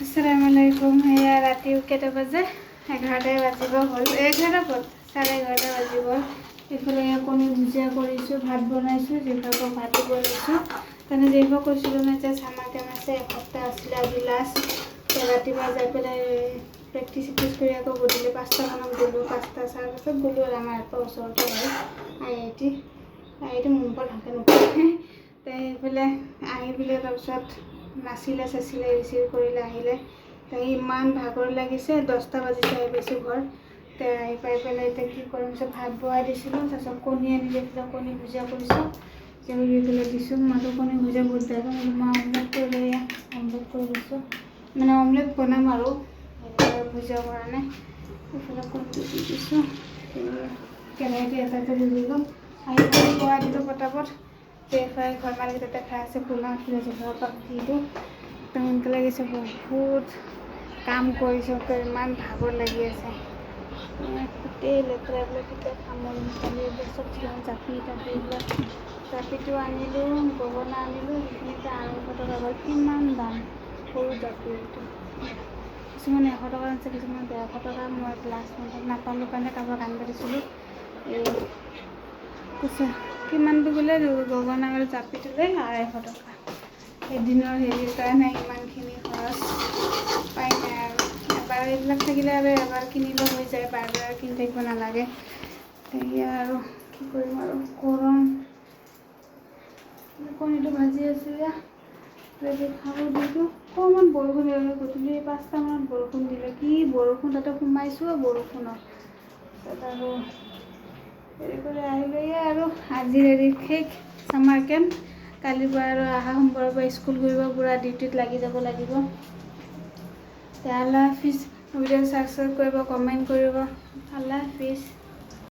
আসসালামাইকুম। এয়া ৰাতি কেইটা বাজে? 11টাই বাজিব হ'ল। 11টা ক'ত, 11:30 বাজিব। এইফালে কণী ভুজিয়া কৰিছোঁ, ভাত বনাইছোঁ, জিভাকক ভাতো বনাইছোঁ। কাৰণে জিভাক কৈছিলোঁ মই যে চামাৰ কেম্প আছে, এসপ্তাহ আছিলে, আজি লাষ্ট। ৰাতিপুৱা যাই পেলাই প্ৰেক্টিচ কৰি আকৌ গধূলি 5টামানত গ'লোঁ, 5:30 গ'লোঁ আৰু আমাৰ ইয়াৰ পৰা ওচৰতে হয় আই আই টি মোৰ মুখত ভালকৈ নকৰে। সেইফালে আহি পেলাই তাৰপিছত নাছিলে চাচিলে ৰিচিভ কৰিলে, আহিলে। ইমান ভাগৰ লাগিছে, 10টা বাজিছে আহি পাইছোঁ ঘৰ। আহি পাই পেলাই এতিয়া কি কৰিম, পিছত ভাত বহাই দিছিলোঁ, তাৰপিছত কণী আনিলে, কণী ভুজিয়া কৰিছোঁ, দি পেলাই দিছোঁ। মইতো কণী ভুজিয়া বহুত বেয়া পাওঁ, মই অমলেট কৰি অমলেট কৰি দিছোঁ, মানে অমলেট বনাম আৰু ভুজিয়া কৰা নাই। এইফালে কণীটো দি দিছোঁ, কেৰাহীটো এটাতে দি ল'ম। আহি পেলাই বহাই দিলোঁ পটাপট। ফ্ৰাই ঘৰ মালিক তাতে খাই আছে, পোলাও আছিলে জিভাকক দি দিওঁ। সোনকালে লাগিছে, বহুত কাম কৰিছোঁ, ইমান ভাগৰ লাগি আছে। গোটেই লেতেৰাবিলাক কেতিয়া সামৰিম, কালি এইবিলাক চব এইবিলাক জাপিটো আনিলোঁ, গগনা আনিলোঁ, সেইখিনিতে 250 টকা গ'ল। কিমান দাম সৰু জাপি এইটো, কিছুমানে 100 টকা আনিছে, কিছুমান 150 টকা। মই লাষ্ট মণ্টত নাপালোঁ কাৰণে কাৰোবাক আনিব দিছিলোঁ। এই কৈছে কিমানটো বোলে, গগনা আৰু জাপিটো লৈ 250 টকা। এদিনৰ হেৰিৰ কাৰণে ইমানখিনি খৰচ পাই নাই আৰু। এবাৰ এইবিলাক থাকিলে আৰু এবাৰ কিনিব হৈ যায়, বাৰ বাৰ কিনি থাকিব নালাগে। সেয়া আৰু কি কৰিম আৰু, গৰম। কণীটো ভাজি আছিলে, খাব দিছোঁ। অকণমান বৰষুণ দিলে, গধূলি 5টামানত বৰষুণ দিলে। কি বৰষুণ, তাতে সোমাইছোঁ বৰষুণত। তাৰপিছত আৰু হেৰি কৰি আহিলোঁ। আৰু আজি হেৰি শেষ চামাৰ কেম্প। কালিৰ পৰা আৰু অহা সোমবাৰৰ পৰা স্কুল কৰিব, পূৰা ডিউটিত লাগি যাব লাগিব। আল্লাহ হাফিজ। ভিডিঅ' ছাবস্ক্ৰাইব কৰিব, কমেণ্ট কৰিব। আল্লাহ হাফিজ।